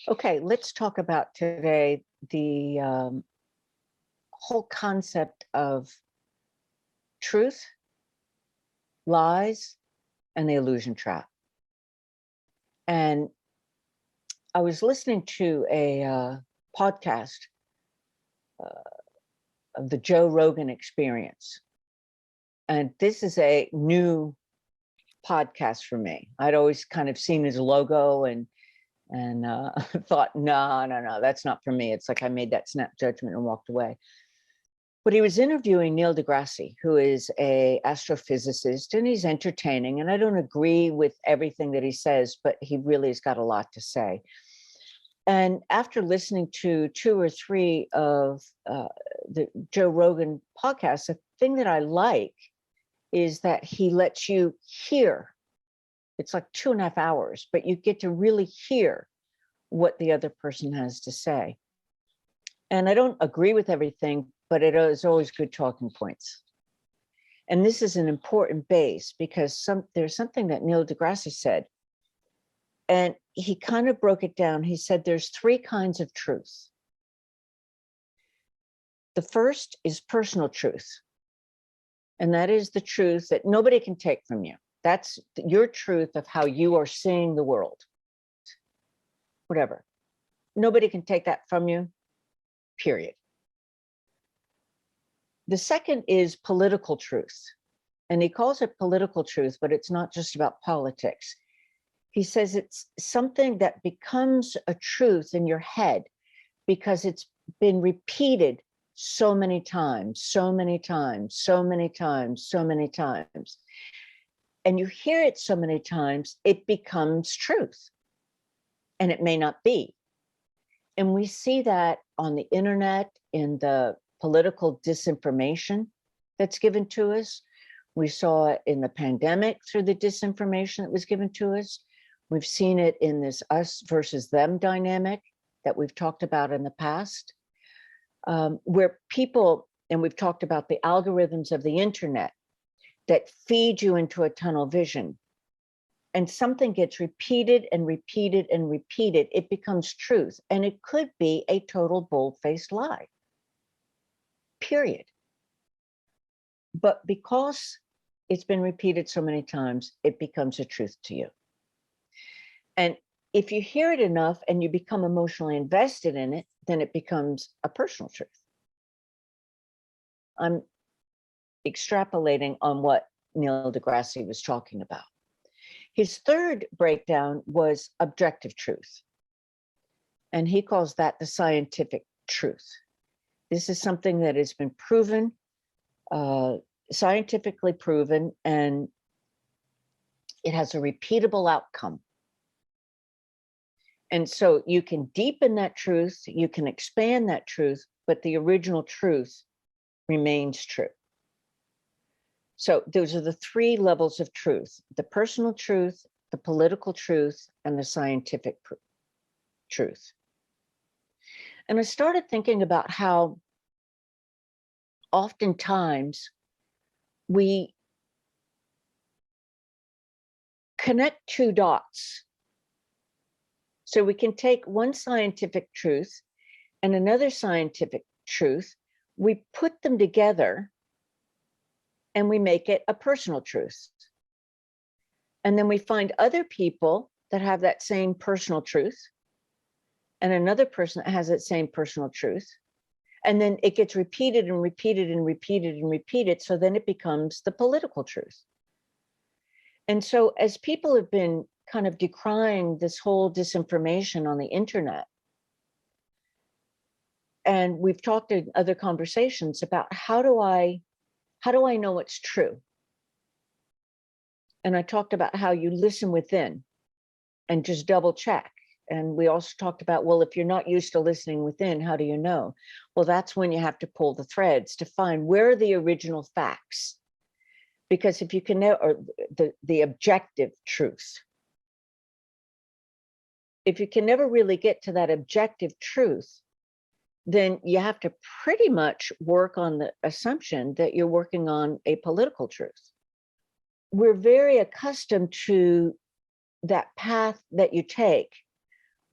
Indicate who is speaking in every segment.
Speaker 1: Okay, let's talk about today the whole concept of truth, lies, and the illusion trap. And I was listening to a podcast of the Joe Rogan Experience. And this is a new podcast for me. I'd always kind of seen his logo and thought, no, that's not for me. It's like I made that snap judgment and walked away. But he was interviewing Neil deGrasse, who is a astrophysicist, and he's entertaining. And I don't agree with everything that he says, but he really has got a lot to say. And after listening to 2 or 3 of the Joe Rogan podcasts, the thing that I like is that he lets you hear. It's like 2.5 hours, but you get to really hear what the other person has to say. And I don't agree with everything, but it is always good talking points. And this is an important base because there's something that Neil deGrasse said, and he kind of broke it down. He said there's 3 kinds of truth. The first is personal truth, and that is the truth that nobody can take from you. That's your truth of how you are seeing the world. Whatever. Nobody can take that from you, period. The second is political truth. And he calls it political truth, but it's not just about politics. He says it's something that becomes a truth in your head because it's been repeated so many times, so many times, so many times, so many times. And you hear it so many times, it becomes truth. And it may not be. And we see that on the internet, in the political disinformation that's given to us. We saw it in the pandemic through the disinformation that was given to us. We've seen it in this us versus them dynamic that we've talked about in the past, where people, and we've talked about the algorithms of the internet that feed you into a tunnel vision. And something gets repeated and repeated and repeated, it becomes truth. And it could be a total bold-faced lie, period. But because it's been repeated so many times, it becomes a truth to you. And if you hear it enough and you become emotionally invested in it, then it becomes a personal truth. I'm extrapolating on what Neil deGrasse was talking about. His third breakdown was objective truth. And he calls that the scientific truth. This is something that has been proven, scientifically proven, and it has a repeatable outcome. And so you can deepen that truth, you can expand that truth, but the original truth remains true. So those are the 3 levels of truth: the personal truth, the political truth, and the scientific truth. And I started thinking about how oftentimes we connect 2 dots. So we can take one scientific truth and another scientific truth, we put them together, and we make it a personal truth. And then we find other people that have that same personal truth, and another person that has that same personal truth. And then it gets repeated and repeated and repeated and repeated. So then it becomes the political truth. And so as people have been kind of decrying this whole disinformation on the internet, and we've talked in other conversations about how do I know what's true? And I talked about how you listen within and just double check. And we also talked about, well, if you're not used to listening within, how do you know? Well, that's when you have to pull the threads to find where are the original facts. Because if you can know, or the objective truth, if you can never really get to that objective truth, then you have to pretty much work on the assumption that you're working on a political truth. We're very accustomed to that path that you take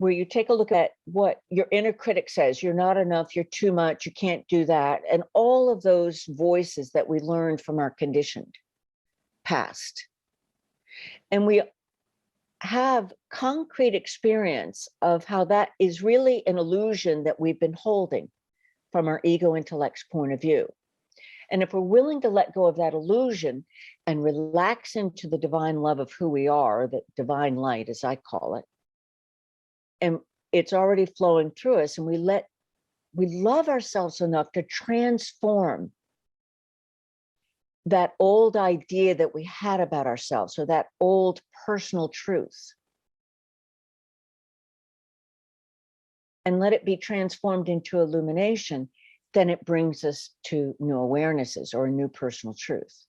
Speaker 1: where you take a look at what your inner critic says. You're not enough, you're too much, you can't do that. And all of those voices that we learned from our conditioned past. And we have concrete experience of how that is really an illusion that we've been holding from our ego intellect's point of view. And if we're willing to let go of that illusion and relax into the divine love of who we are, the divine light, as I call it, and it's already flowing through us, and we love ourselves enough to transform that old idea that we had about ourselves, or that old personal truth, and let it be transformed into illumination, then it brings us to new awarenesses or a new personal truth.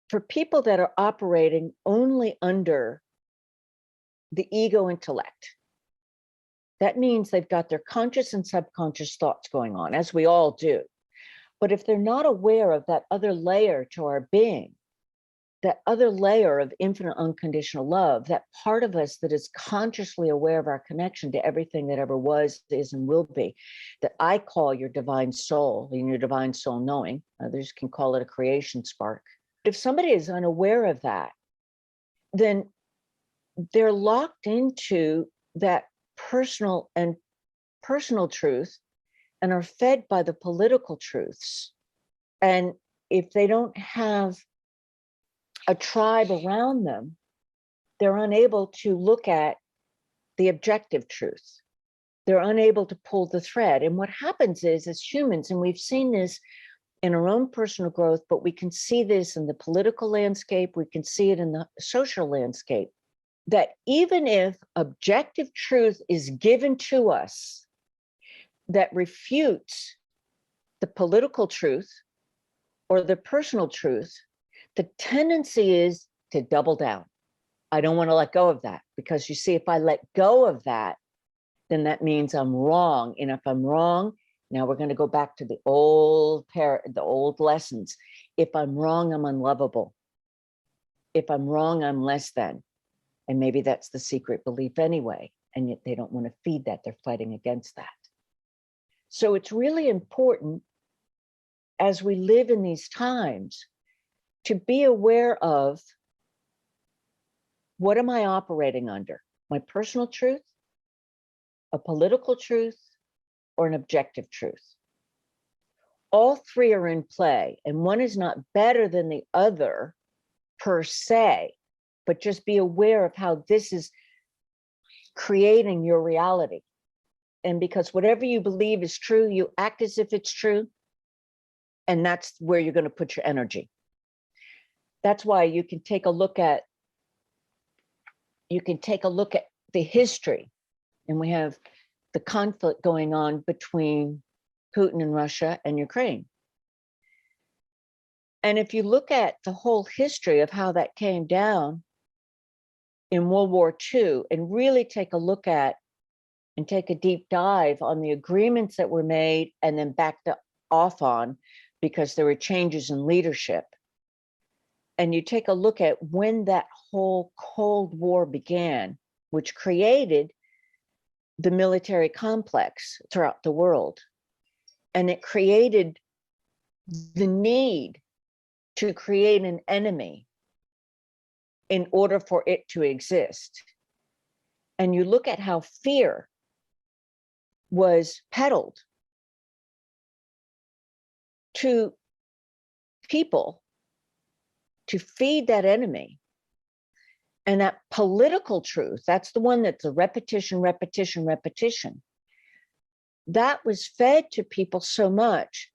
Speaker 1: For people that are operating only under the ego intellect, that means they've got their conscious and subconscious thoughts going on, as we all do. But if they're not aware of that other layer to our being, that other layer of infinite unconditional love, that part of us that is consciously aware of our connection to everything that ever was, is, and will be, that I call your divine soul, and your divine soul knowing, others can call it a creation spark. If somebody is unaware of that, then they're locked into that personal truth and are fed by the political truths. And if they don't have a tribe around them, they're unable to look at the objective truth. They're unable to pull the thread. And what happens is, as humans, and we've seen this in our own personal growth, but we can see this in the political landscape, we can see it in the social landscape, that even if objective truth is given to us that refutes the political truth or the personal truth, the tendency is to double down. I don't want to let go of that, because you see, if I let go of that, then that means I'm wrong. And if I'm wrong, now we're going to go back to the old lessons. If I'm wrong, I'm unlovable. If I'm wrong, I'm less than. And maybe that's the secret belief anyway. And yet they don't want to feed that. They're fighting against that. So it's really important, as we live in these times, to be aware of, what am I operating under? My personal truth, a political truth, or an objective truth? All three are in play, and one is not better than the other per se, but just be aware of how this is creating your reality. And because whatever you believe is true, you act as if it's true, and that's where you're going to put your energy. That's why you can take a look at the history, and we have the conflict going on between Putin and Russia and Ukraine. And if you look at the whole history of how that came down in World War II, and really take a look at and take a deep dive on the agreements that were made and then backed off on because there were changes in leadership, and you take a look at when that whole Cold War began, which created the military complex throughout the world, and it created the need to create an enemy in order for it to exist. And you look at how fear was peddled to people to feed that enemy. And that political truth, that's the one that's a repetition, that was fed to people so much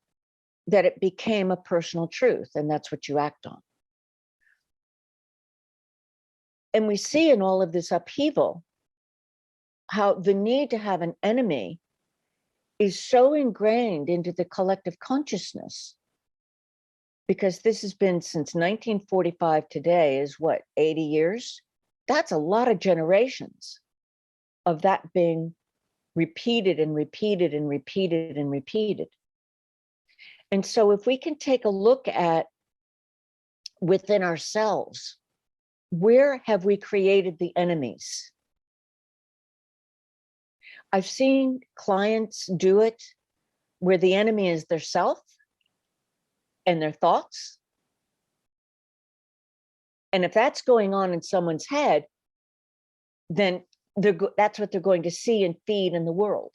Speaker 1: that it became a personal truth, and that's what you act on. And we see in all of this upheaval how the need to have an enemy is so ingrained into the collective consciousness, because this has been since 1945. Today is what, 80 years? That's a lot of generations of that being repeated and repeated and repeated and repeated. And so if we can take a look at within ourselves, Where have we created the enemies? I've seen clients do it where the enemy is their self and their thoughts. And if that's going on in someone's head, then that's what they're going to see and feed in the world.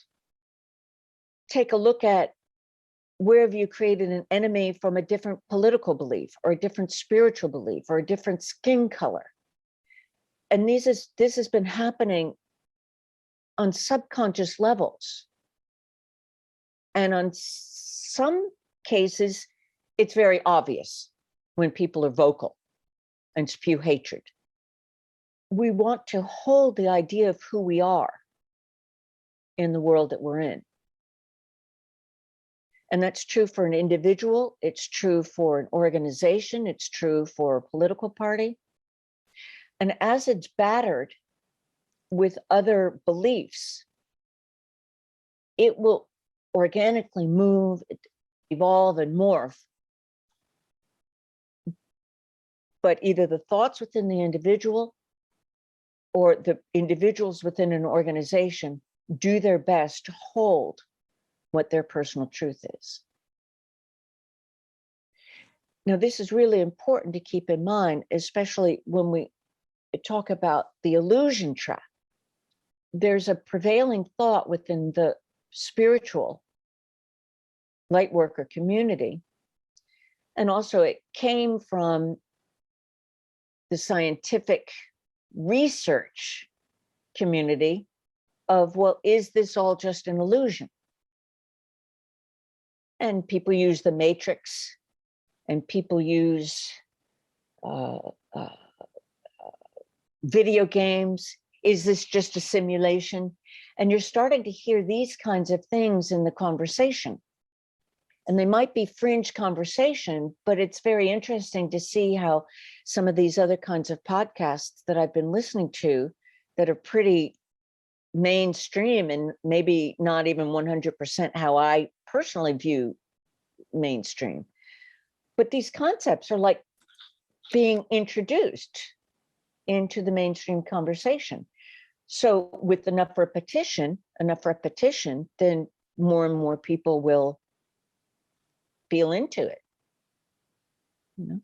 Speaker 1: Take a look at, where have you created an enemy from a different political belief or a different spiritual belief or a different skin color? And this has been happening on subconscious levels. And on some cases, it's very obvious when people are vocal and spew hatred. We want to hold the idea of who we are in the world that we're in. And that's true for an individual, it's true for an organization, it's true for a political party. And as it's battered with other beliefs, it will organically move, evolve, and morph. But either the thoughts within the individual or the individuals within an organization do their best to hold what their personal truth is. Now, this is really important to keep in mind, especially when we talk about the illusion trap. There's a prevailing thought within the spiritual light worker community, and also it came from the scientific research community of, well, is this all just an illusion? And people use the matrix, and people use video games. Is this just a simulation? And you're starting to hear these kinds of things in the conversation. And they might be fringe conversation, but it's very interesting to see how some of these other kinds of podcasts that I've been listening to that are pretty mainstream and maybe not even 100% how I personally view mainstream. But these concepts are like being introduced into the mainstream conversation. So with enough repetition, then more and more people will feel into it. You know?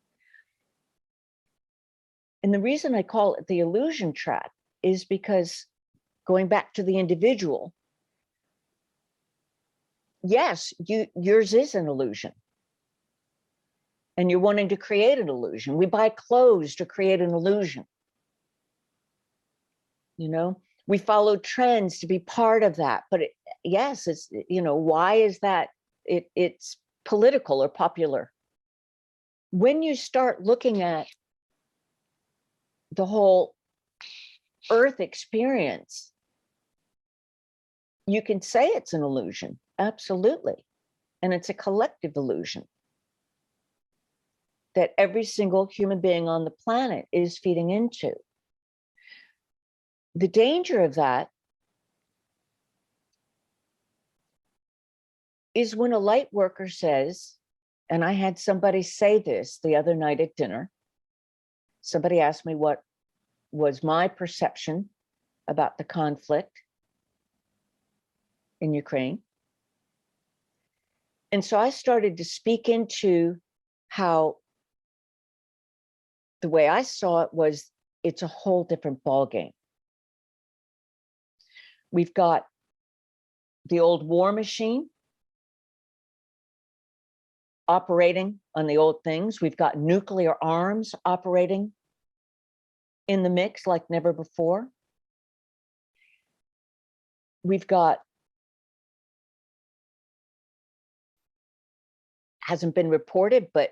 Speaker 1: And the reason I call it the illusion trap is because, going back to the individual, yes, yours is an illusion. And you're wanting to create an illusion. We buy clothes to create an illusion. You know, we follow trends to be part of that. But yes, it's, you know, why is that? It's political or popular. When you start looking at the whole Earth experience, you can say it's an illusion, absolutely. And it's a collective illusion that every single human being on the planet is feeding into. The danger of that is when a light worker says, and I had somebody say this the other night at dinner. Somebody asked me what was my perception about the conflict in Ukraine. And so I started to speak into how the way I saw it was, it's a whole different ballgame. We've got the old war machine operating on the old things. We've got nuclear arms operating in the mix like never before. We've got, hasn't been reported, but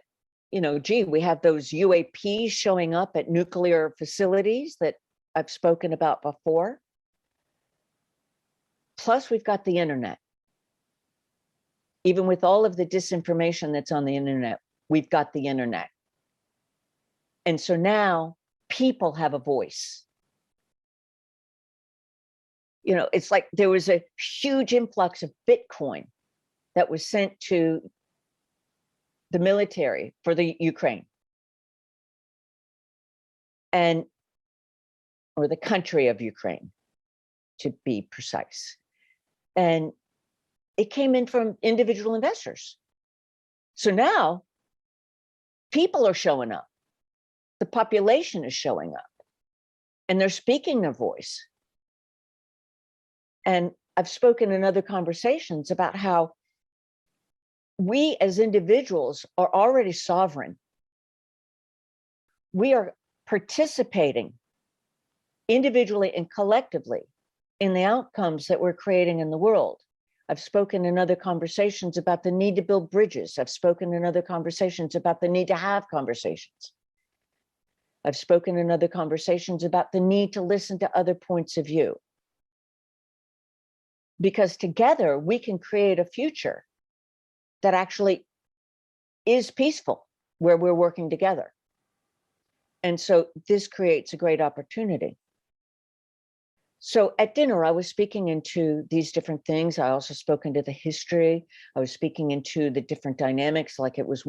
Speaker 1: you know, gee, we have those UAPs showing up at nuclear facilities that I've spoken about before. Plus, we've got the internet. Even with all of the disinformation that's on the internet, we've got the internet. And so now people have a voice. You know, it's like there was a huge influx of Bitcoin that was sent to the military for the Ukraine. And or the country of Ukraine, to be precise. And it came in from individual investors. So now people are showing up. The population is showing up and they're speaking their voice. And I've spoken in other conversations about how we as individuals are already sovereign. We are participating individually and collectively in the outcomes that we're creating in the world. I've spoken in other conversations about the need to build bridges. I've spoken in other conversations about the need to have conversations. I've spoken in other conversations about the need to listen to other points of view. Because together we can create a future that actually is peaceful, where we're working together. And so this creates a great opportunity. So at dinner, I was speaking into these different things. I also spoke into the history. I was speaking into the different dynamics, like it was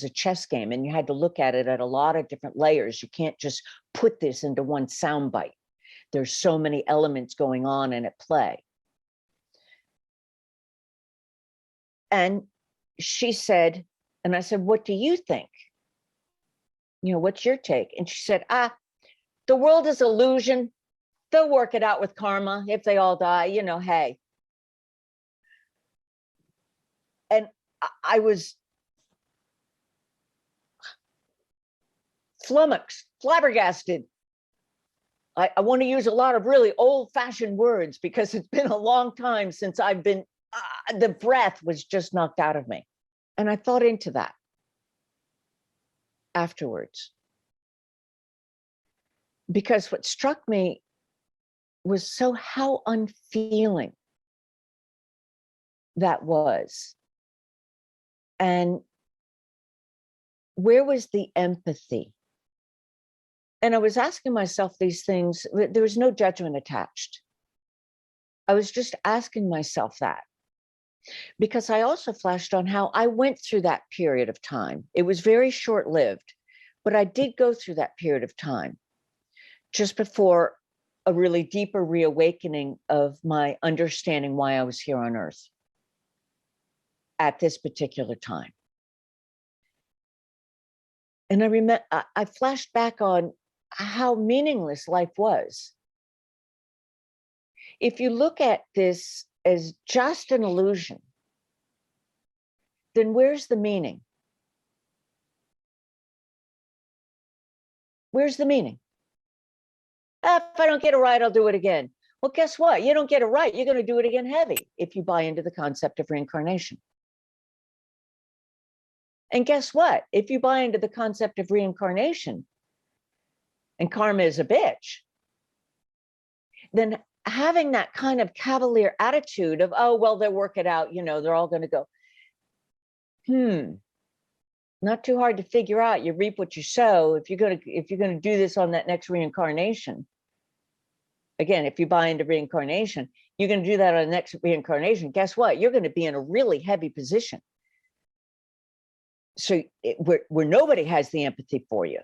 Speaker 1: a chess game, and you had to look at it at a lot of different layers. You can't just put this into one soundbite. There's so many elements going on and at play. And she said, and I said, what do you think? You know, what's your take? And she said, the world is illusion. They'll work it out with karma if they all die, you know, hey. And I was flummoxed, flabbergasted. I want to use a lot of really old-fashioned words because it's been a long time since I've been, the breath was just knocked out of me. And I thought into that afterwards. Because what struck me was so how unfeeling that was. And where was the empathy? And I was asking myself these things. There was no judgment attached. I was just asking myself that. Because I also flashed on how I went through that period of time. It was very short-lived, but I did go through that period of time just before a really deeper reawakening of my understanding why I was here on Earth at this particular time. And I remember, I flashed back on how meaningless life was. If you look at this as just an illusion, then where's the meaning? Where's the meaning? If I don't get it right, I'll do it again. Well, guess what? You don't get it right, you're going to do it again heavy if you buy into the concept of reincarnation. And guess what? If you buy into the concept of reincarnation and karma is a bitch, then having that kind of cavalier attitude of, oh, well, they'll work it out, you know, they're all going to go, not too hard to figure out. You reap what you sow. If you're going to do this on that next reincarnation, again, if you buy into reincarnation, you're going to do that on the next reincarnation. Guess what? You're going to be in a really heavy position. So where nobody has the empathy for you,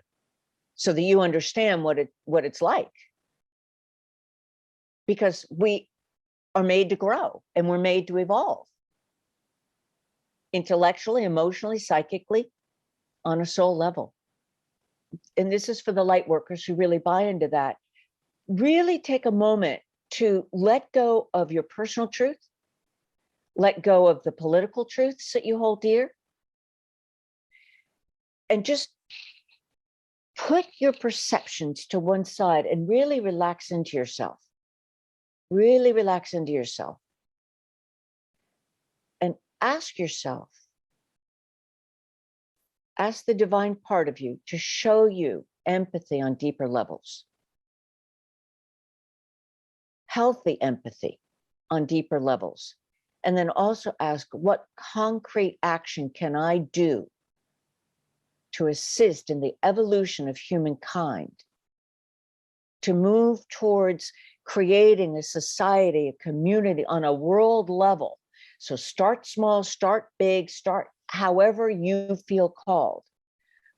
Speaker 1: so that you understand what it's like. Because we are made to grow and we're made to evolve intellectually, emotionally, psychically, on a soul level. And this is for the light workers who really buy into that. Really take a moment to let go of your personal truth, let go of the political truths that you hold dear, and just put your perceptions to one side and really relax into yourself. Really relax into yourself. And ask yourself, ask the divine part of you to show you empathy on deeper levels. Healthy empathy on deeper levels. And then also ask, what concrete action can I do to assist in the evolution of humankind, to move towards creating a society, a community on a world level? So start small, start big, start however you feel called.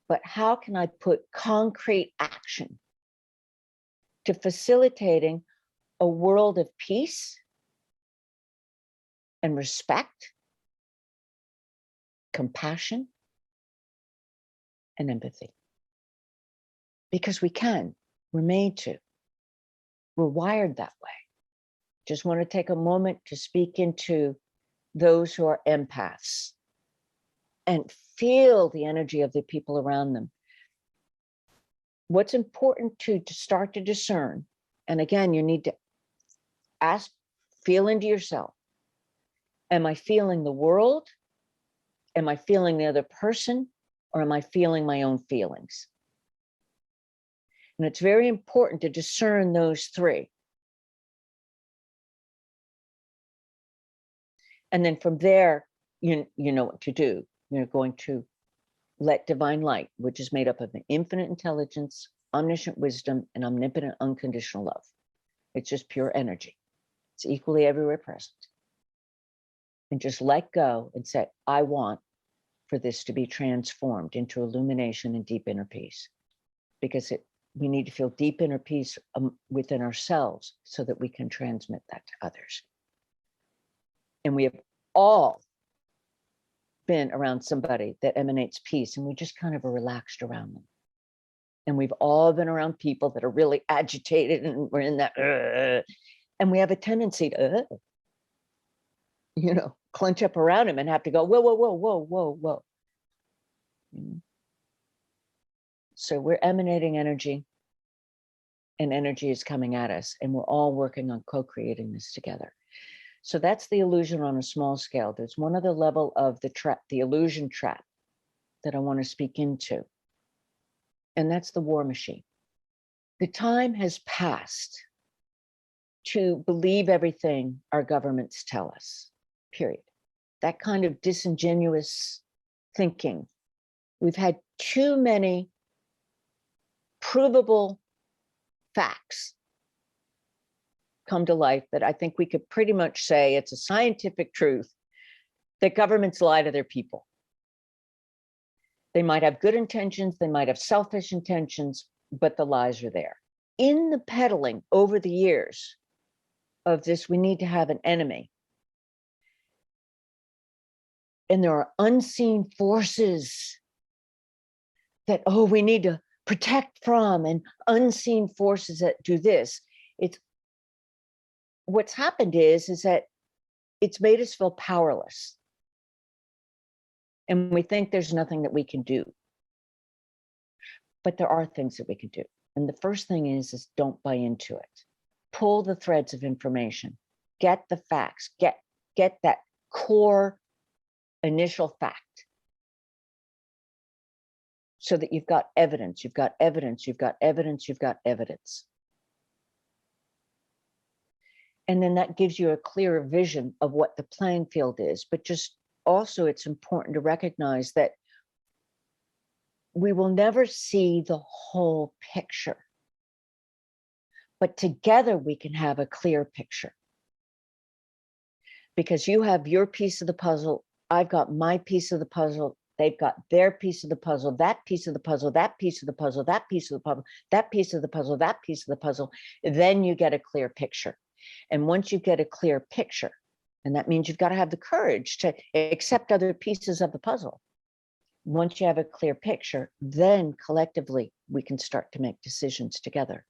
Speaker 1: But how can I put concrete action to facilitating a world of peace and respect, compassion, and empathy. Because we can, we're made to. We're wired that way. Just want to take a moment to speak into those who are empaths and feel the energy of the people around them. What's important to start to discern, and again, you need to ask, feel into yourself. Am I feeling the world? Am I feeling the other person? Or am I feeling my own feelings? And it's very important to discern those three. And then from there, you know what to do. You're going to let divine light, which is made up of the infinite intelligence, omniscient wisdom, and omnipotent unconditional love. It's just pure energy. It's equally everywhere present. And just let go and say, I want for this to be transformed into illumination and deep inner peace. Because we need to feel deep inner peace within ourselves so that we can transmit that to others. And we have all been around somebody that emanates peace, and we just kind of are relaxed around them. And we've all been around people that are really agitated, and we're in that, and we have a tendency to, clench up around him and have to go, whoa, whoa, whoa, whoa, whoa, whoa. So we're emanating energy, and energy is coming at us, and we're all working on co-creating this together. So that's the illusion on a small scale. There's one other level of the trap, the illusion trap, that I want to speak into, and that's the war machine. The time has passed to believe everything our governments tell us, period. That kind of disingenuous thinking. We've had too many provable facts come to life that I think we could pretty much say it's a scientific truth that governments lie to their people. They might have good intentions, they might have selfish intentions, but the lies are there. In the peddling over the years of this, we need to have an enemy. And there are unseen forces that, we need to protect from, and unseen forces that do this. What's happened is that it's made us feel powerless. And we think there's nothing that we can do. But there are things that we can do. And the first thing is don't buy into it. Pull the threads of information. Get the facts. Get that core initial fact. So that you've got evidence, you've got evidence, you've got evidence, you've got evidence. And then that gives you a clearer vision of what the playing field is. But just also, it's important to recognize that we will never see the whole picture. But together we can have a clear picture. Because you have your piece of the puzzle, I've got my piece of the puzzle, they've got their piece of the puzzle, that piece of the puzzle, that piece of the puzzle, that piece of the puzzle, that piece of the puzzle, that piece of the puzzle. Then you get a clear picture. And once you get a clear picture, and that means you've got to have the courage to accept other pieces of the puzzle. Once you have a clear picture, then collectively we can start to make decisions together.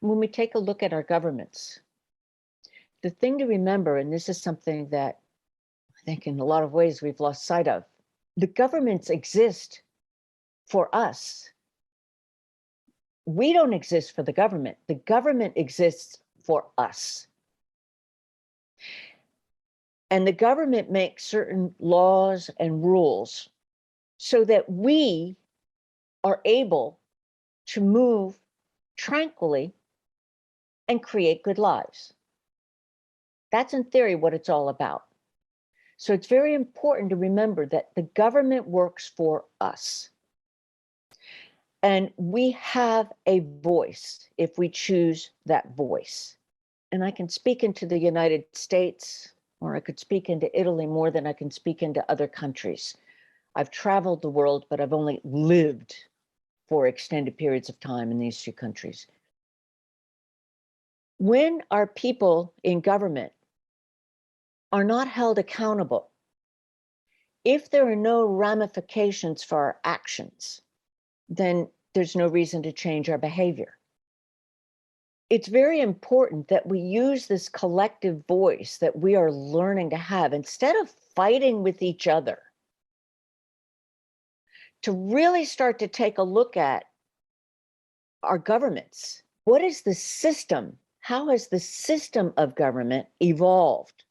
Speaker 1: When we take a look at our governments, the thing to remember, and this is something that I think in a lot of ways we've lost sight of, the governments exist for us. We don't exist for the government. The government exists for us. And the government makes certain laws and rules so that we are able to move tranquilly and create good lives. That's in theory what it's all about. So it's very important to remember that the government works for us. And we have a voice if we choose that voice. And I can speak into the United States, or I could speak into Italy more than I can speak into other countries. I've traveled the world, but I've only lived for extended periods of time in these two countries. When our people in government are not held accountable, if there are no ramifications for our actions, then there's no reason to change our behavior. It's very important that we use this collective voice that we are learning to have instead of fighting with each other, to really start to take a look at our governments. What is the system? How has the system of government evolved?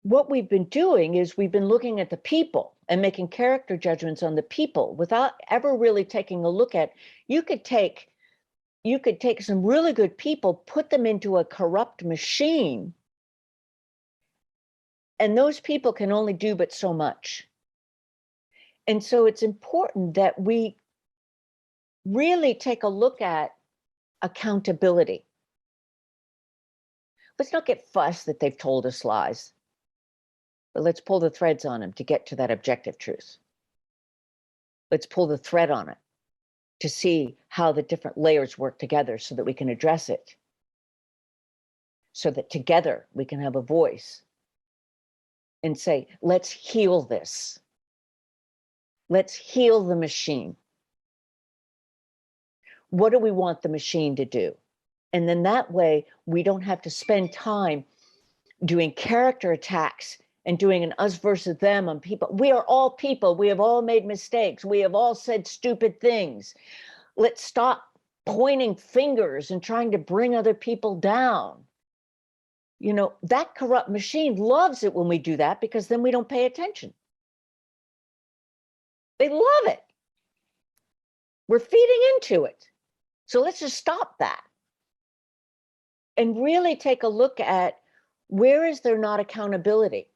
Speaker 1: What we've been doing is we've been looking at the people and making character judgments on the people without ever really taking a look at, you could take some really good people, put them into a corrupt machine, and those people can only do but so much. And so it's important that we really take a look at accountability. Let's not get fussed that they've told us lies, but let's pull the threads on them to get to that objective truth. Let's pull the thread on it to see how the different layers work together so that we can address it, so that together we can have a voice and say, let's heal this. Let's heal the machine. What do we want the machine to do? And then that way, we don't have to spend time doing character attacks and doing an us versus them on people. We are all people. We have all made mistakes. We have all said stupid things. Let's stop pointing fingers and trying to bring other people down. You know, that corrupt machine loves it when we do that, because then we don't pay attention. They love it. We're feeding into it. So let's just stop that and really take a look at, where is there not accountability?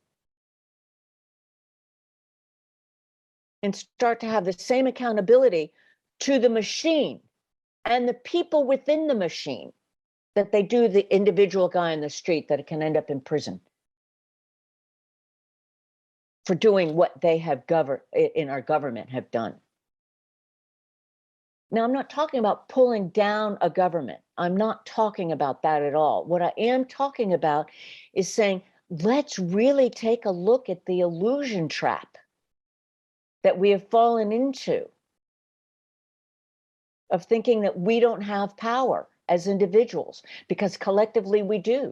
Speaker 1: And start to have the same accountability to the machine and the people within the machine that they do the individual guy in the street that can end up in prison for doing what they have in our government have done. Now, I'm not talking about pulling down a government. I'm not talking about that at all. What I am talking about is saying, let's really take a look at the illusion trap that we have fallen into of thinking that we don't have power as individuals, because collectively we do.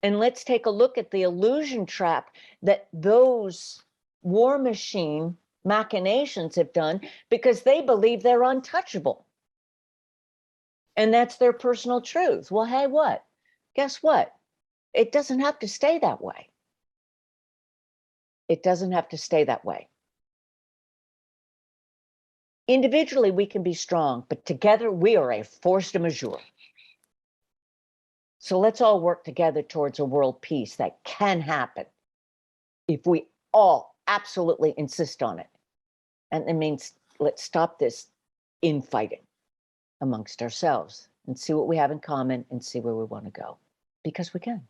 Speaker 1: And let's take a look at the illusion trap that those war machine machinations have done, because they believe they're untouchable. And that's their personal truth. Well, hey, what? Guess what? It doesn't have to stay that way. It doesn't have to stay that way. Individually, we can be strong, but together we are a force majeure. So let's all work together towards a world peace that can happen if we all absolutely insist on it. And it means, let's stop this infighting amongst ourselves and see what we have in common and see where we want to go, because we can.